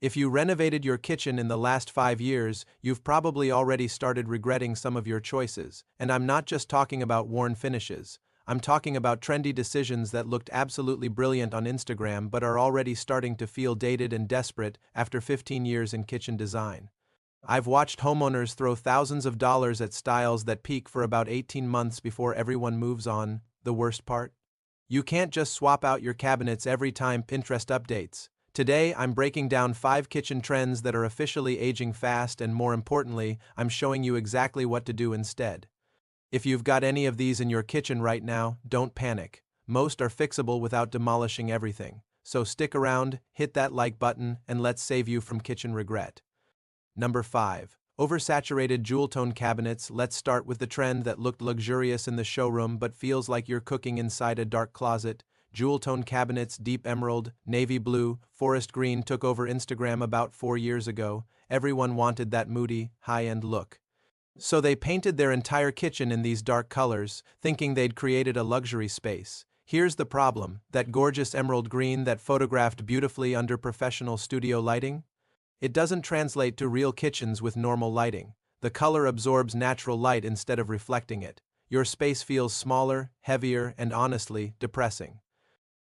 If you renovated your kitchen in the last 5 years, you've probably already started regretting some of your choices, and I'm not just talking about worn finishes. I'm talking about trendy decisions that looked absolutely brilliant on Instagram but are already starting to feel dated and desperate after 15 years in kitchen design. I've watched homeowners throw thousands of dollars at styles that peak for about 18 months before everyone moves on. The worst part? You can't just swap out your cabinets every time Pinterest updates. Today, I'm breaking down 5 kitchen trends that are officially aging fast, and more importantly, I'm showing you exactly what to do instead. If you've got any of these in your kitchen right now, don't panic. Most are fixable without demolishing everything. So stick around, hit that like button, and let's save you from kitchen regret. Number 5. Oversaturated jewel tone cabinets. Let's start with the trend that looked luxurious in the showroom but feels like you're cooking inside a dark closet. Jewel tone cabinets, deep emerald, navy blue, forest green took over Instagram about 4 years ago. Everyone wanted that moody, high-end look. So they painted their entire kitchen in these dark colors, thinking they'd created a luxury space. Here's the problem: that gorgeous emerald green that photographed beautifully under professional studio lighting? It doesn't translate to real kitchens with normal lighting. The color absorbs natural light instead of reflecting it. Your space feels smaller, heavier, and honestly, depressing.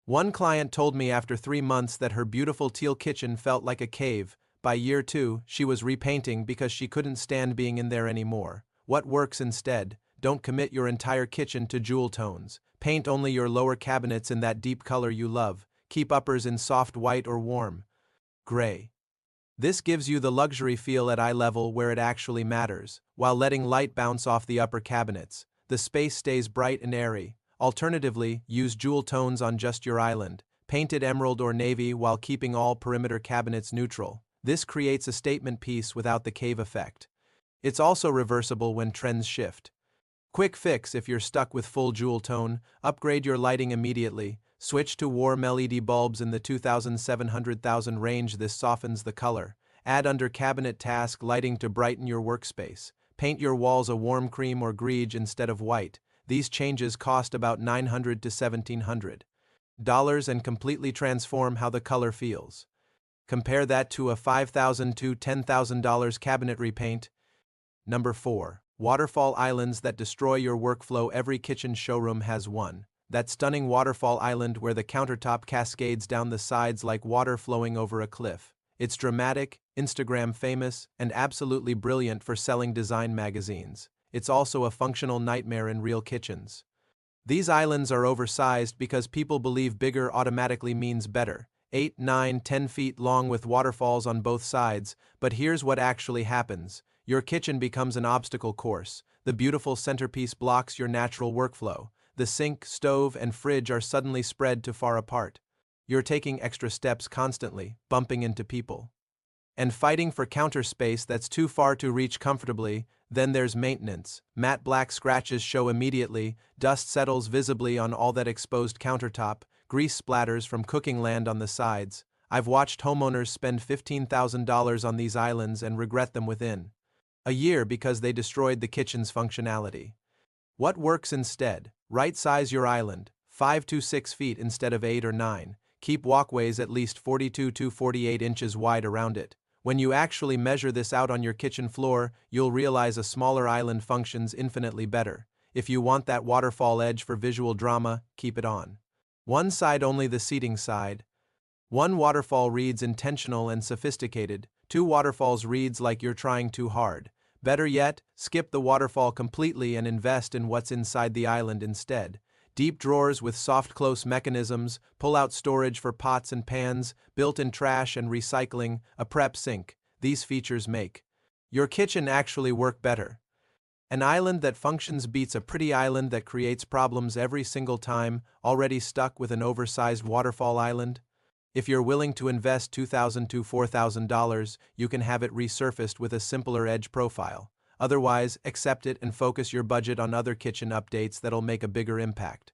One client told me after 3 months that her beautiful teal kitchen felt like a cave. By year 2, she was repainting because she couldn't stand being in there anymore. What works instead? Don't commit your entire kitchen to jewel tones. Paint only your lower cabinets in that deep color you love. Keep uppers in soft white or warm gray. This gives you the luxury feel at eye level where it actually matters, while letting light bounce off the upper cabinets. The space stays bright and airy. Alternatively, use jewel tones on just your island. Painted emerald or navy while keeping all perimeter cabinets neutral. This creates a statement piece without the cave effect. It's also reversible when trends shift. Quick fix: if you're stuck with full jewel tone, upgrade your lighting immediately. Switch to warm LED bulbs in the 2,700,000 range. This softens the color. Add under cabinet task lighting to brighten your workspace. Paint your walls a warm cream or greige instead of white. These changes cost about $900 to $1,700 and completely transform how the color feels. Compare that to a $5,000 to $10,000 cabinet repaint. Number 4. Waterfall islands that destroy your workflow. Every kitchen showroom has one. That stunning waterfall island where the countertop cascades down the sides like water flowing over a cliff. It's dramatic, Instagram famous, and absolutely brilliant for selling design magazines. It's also a functional nightmare in real kitchens. These islands are oversized because people believe bigger automatically means better. 8, 9, 10 feet long with waterfalls on both sides, but here's what actually happens. Your kitchen becomes an obstacle course. The beautiful centerpiece blocks your natural workflow. The sink, stove, and fridge are suddenly spread too far apart. You're taking extra steps constantly, bumping into people, and fighting for counter space that's too far to reach comfortably. Then there's maintenance. Matte black scratches show immediately, dust settles visibly on all that exposed countertop, grease splatters from cooking land on the sides. I've watched homeowners spend $15,000 on these islands and regret them within a year because they destroyed the kitchen's functionality. What works instead? Right size your island, 5 to 6 feet instead of 8 or 9. Keep walkways at least 42 to 48 inches wide around it. When you actually measure this out on your kitchen floor, you'll realize a smaller island functions infinitely better. If you want that waterfall edge for visual drama, keep it on one side only, the seating side. One waterfall reads intentional and sophisticated. 2 waterfalls reads like you're trying too hard. Better yet, skip the waterfall completely and invest in what's inside the island instead. Deep drawers with soft close mechanisms, pull-out storage for pots and pans, built-in trash and recycling, a prep sink. These features make your kitchen actually work better. An island that functions beats a pretty island that creates problems every single time. Already stuck with an oversized waterfall island? If you're willing to invest $2,000 to $4,000, you can have it resurfaced with a simpler edge profile. Otherwise, accept it and focus your budget on other kitchen updates that'll make a bigger impact.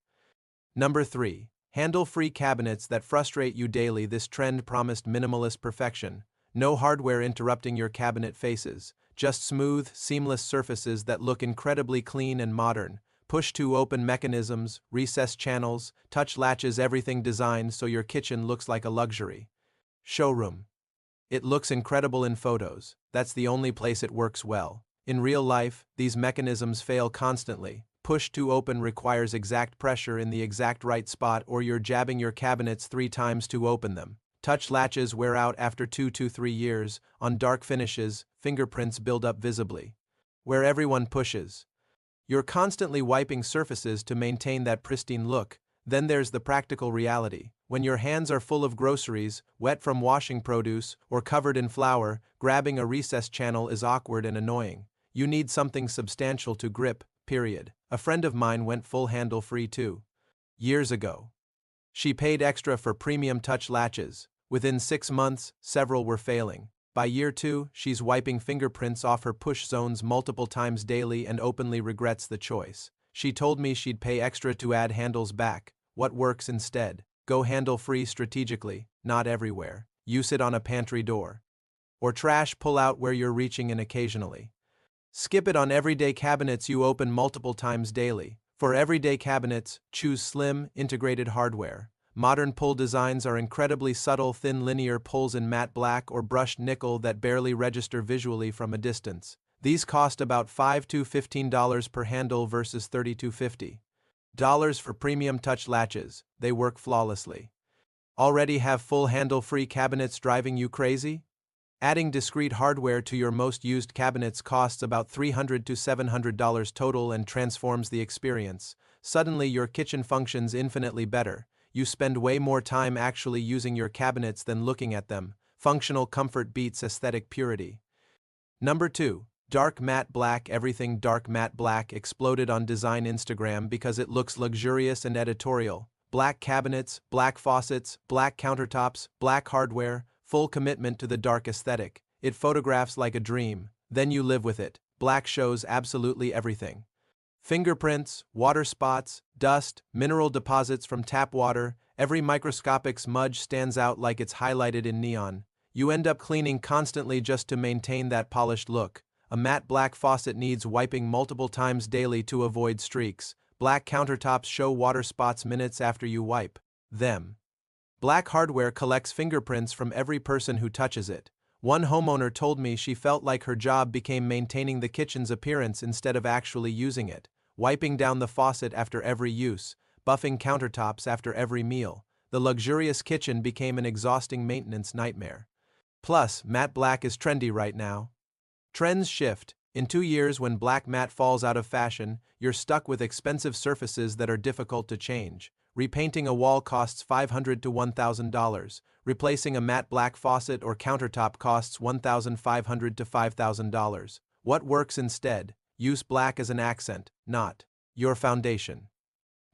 Number 3. Handle-free cabinets that frustrate you daily. This trend promised minimalist perfection. No hardware interrupting your cabinet faces. Just smooth, seamless surfaces that look incredibly clean and modern. Push-to-open mechanisms, recessed channels, touch latches, everything designed so your kitchen looks like a luxury showroom. It looks incredible in photos. That's the only place it works well. In real life, these mechanisms fail constantly. Push to open requires exact pressure in the exact right spot, or you're jabbing your cabinets 3 times to open them. Touch latches wear out after 2 to 3 years. On dark finishes, fingerprints build up visibly. Where everyone pushes. You're constantly wiping surfaces to maintain that pristine look. Then there's the practical reality. When your hands are full of groceries, wet from washing produce, or covered in flour, grabbing a recess channel is awkward and annoying. You need something substantial to grip, period. A friend of mine went full handle-free too. Years ago. She paid extra for premium touch latches. Within 6 months, several were failing. By year 2, she's wiping fingerprints off her push zones multiple times daily and openly regrets the choice. She told me she'd pay extra to add handles back. What works instead? Go handle-free strategically, not everywhere. Use it on a pantry door. Or trash pull out where you're reaching in occasionally. Skip it on everyday cabinets you open multiple times daily. For everyday cabinets, choose slim, integrated hardware. Modern pull designs are incredibly subtle, thin linear pulls in matte black or brushed nickel that barely register visually from a distance. These cost about $5 to $15 per handle versus $30 to $50 for premium touch latches. They work flawlessly. Already have full handle-free cabinets driving you crazy? Adding discrete hardware to your most used cabinets costs about $300 to $700 total and transforms the experience. Suddenly your kitchen functions infinitely better. You spend way more time actually using your cabinets than looking at them. Functional comfort beats aesthetic purity. Number 2. Dark matte black. Everything dark matte black exploded on design Instagram because it looks luxurious and editorial. Black cabinets, black faucets, black countertops, black hardware, full commitment to the dark aesthetic. It photographs like a dream, then you live with it. Black shows absolutely everything. Fingerprints, water spots, dust, mineral deposits from tap water, every microscopic smudge stands out like it's highlighted in neon. You end up cleaning constantly just to maintain that polished look. A matte black faucet needs wiping multiple times daily to avoid streaks. Black countertops show water spots minutes after you wipe them. Black hardware collects fingerprints from every person who touches it. One homeowner told me she felt like her job became maintaining the kitchen's appearance instead of actually using it. Wiping down the faucet after every use, buffing countertops after every meal. The luxurious kitchen became an exhausting maintenance nightmare. Plus, matte black is trendy right now. Trends shift. In 2 years, when black matte falls out of fashion, you're stuck with expensive surfaces that are difficult to change. Repainting a wall costs $500 to $1,000. Replacing a matte black faucet or countertop costs $1,500 to $5,000. What works instead? Use black as an accent, not your foundation.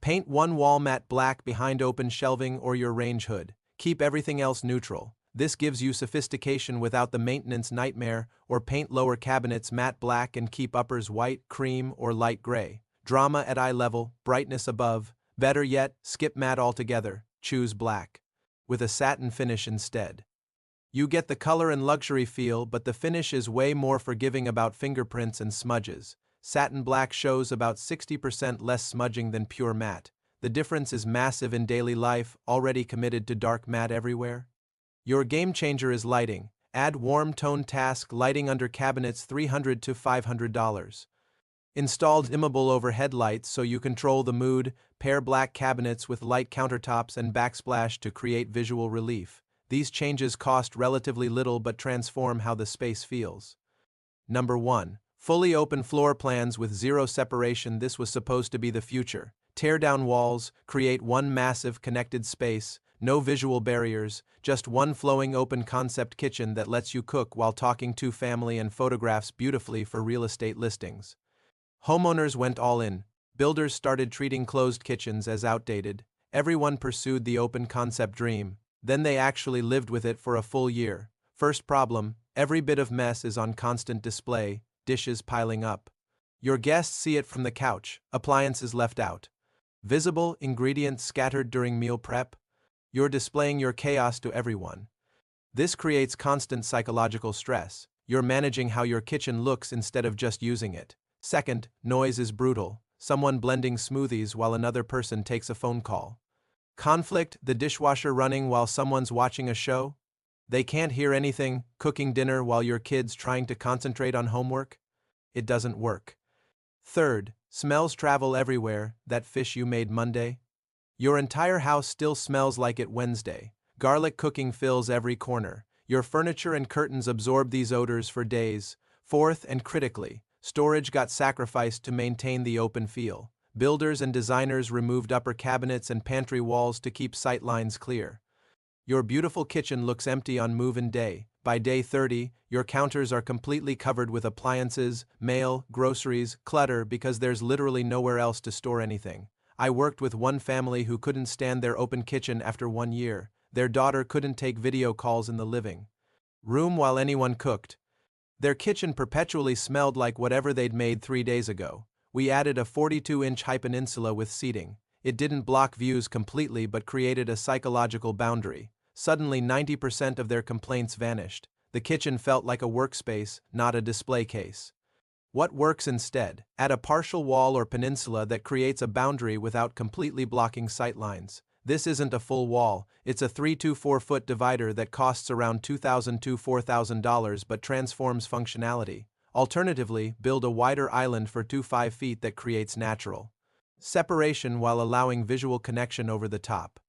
Paint one wall matte black behind open shelving or your range hood. Keep everything else neutral. This gives you sophistication without the maintenance nightmare, or paint lower cabinets matte black and keep uppers white, cream, or light gray. Drama at eye level, brightness above. Better yet, skip matte altogether, choose black. With a satin finish instead. You get the color and luxury feel, but the finish is way more forgiving about fingerprints and smudges. Satin black shows about 60% less smudging than pure matte. The difference is massive in daily life, already committed to dark matte everywhere. Your game changer is lighting. Add warm tone task lighting under cabinets $300 to $500. Installed dimmable overhead lights so you control the mood. Pair black cabinets with light countertops and backsplash to create visual relief. These changes cost relatively little but transform how the space feels. Number 1. Fully open floor plans with zero separation. This was supposed to be the future. Tear down walls, create one massive connected space, no visual barriers, just one flowing open concept kitchen that lets you cook while talking to family and photographs beautifully for real estate listings. Homeowners went all in. Builders started treating closed kitchens as outdated. Everyone pursued the open concept dream. Then they actually lived with it for a full year. First problem, every bit of mess is on constant display, dishes piling up. Your guests see it from the couch, appliances left out. Visible ingredients scattered during meal prep. You're displaying your chaos to everyone. This creates constant psychological stress. You're managing how your kitchen looks instead of just using it. Second, noise is brutal. Someone blending smoothies while another person takes a phone call. Conflict, the dishwasher running while someone's watching a show. They can't hear anything, cooking dinner while your kid's trying to concentrate on homework? It doesn't work. Third, smells travel everywhere, that fish you made Monday? Your entire house still smells like it Wednesday. Garlic cooking fills every corner. Your furniture and curtains absorb these odors for days. Fourth, and critically, storage got sacrificed to maintain the open feel. Builders and designers removed upper cabinets and pantry walls to keep sight lines clear. Your beautiful kitchen looks empty on move-in day. By day 30, your counters are completely covered with appliances, mail, groceries, clutter because there's literally nowhere else to store anything. I worked with one family who couldn't stand their open kitchen after 1 year. Their daughter couldn't take video calls in the living room while anyone cooked. Their kitchen perpetually smelled like whatever they'd made 3 days ago. We added a 42-inch high peninsula with seating. It didn't block views completely but created a psychological boundary. Suddenly 90% of their complaints vanished. The kitchen felt like a workspace, not a display case. What works instead? Add a partial wall or peninsula that creates a boundary without completely blocking sightlines. This isn't a full wall, it's a 3 to 4 foot divider that costs around $2,000 to $4,000 but transforms functionality. Alternatively, build a wider island for 2 to 5 feet that creates natural separation while allowing visual connection over the top.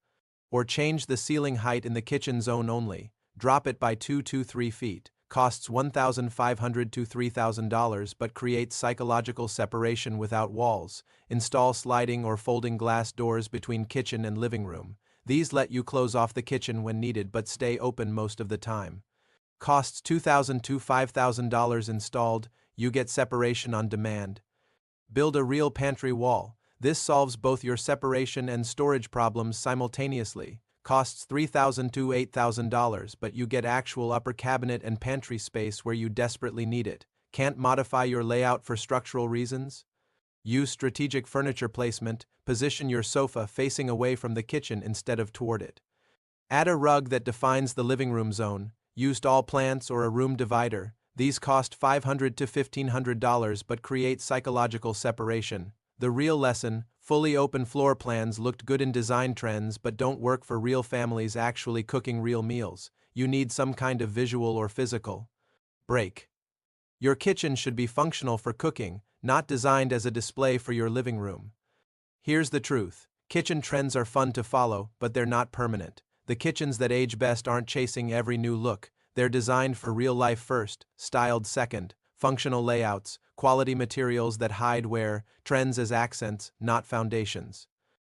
Or change the ceiling height in the kitchen zone only. Drop it by 2 to 3 feet. Costs $1,500 to $3,000 but creates psychological separation without walls. Install sliding or folding glass doors between kitchen and living room. These let you close off the kitchen when needed but stay open most of the time. Costs $2,000 to $5,000 installed. You get separation on demand. Build a real pantry wall. This solves both your separation and storage problems simultaneously. Costs $3,000 to $8,000, but you get actual upper cabinet and pantry space where you desperately need it. Can't modify your layout for structural reasons? Use strategic furniture placement. Position your sofa facing away from the kitchen instead of toward it. Add a rug that defines the living room zone. Used all plants or a room divider. These cost $500 to $1,500 but create psychological separation. The real lesson: fully open floor plans looked good in design trends but don't work for real families actually cooking real meals. You need some kind of visual or physical break. Your kitchen should be functional for cooking, not designed as a display for your living room. Here's the truth: kitchen trends are fun to follow, but they're not permanent. The kitchens that age best aren't chasing every new look. They're designed for real life first, styled second. Functional layouts, quality materials that hide wear, trends as accents, not foundations.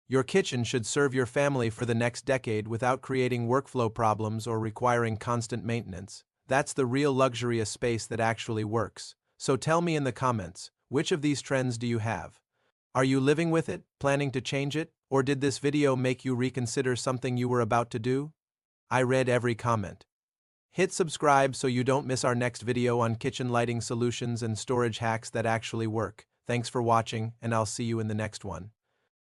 Your kitchen should serve your family for the next decade without creating workflow problems or requiring constant maintenance. That's the real luxurious space that actually works. So tell me in the comments, which of these trends do you have? Are you living with it, planning to change it, or did this video make you reconsider something you were about to do? I read every comment. Hit subscribe so you don't miss our next video on kitchen lighting solutions and storage hacks that actually work. Thanks for watching, and I'll see you in the next one.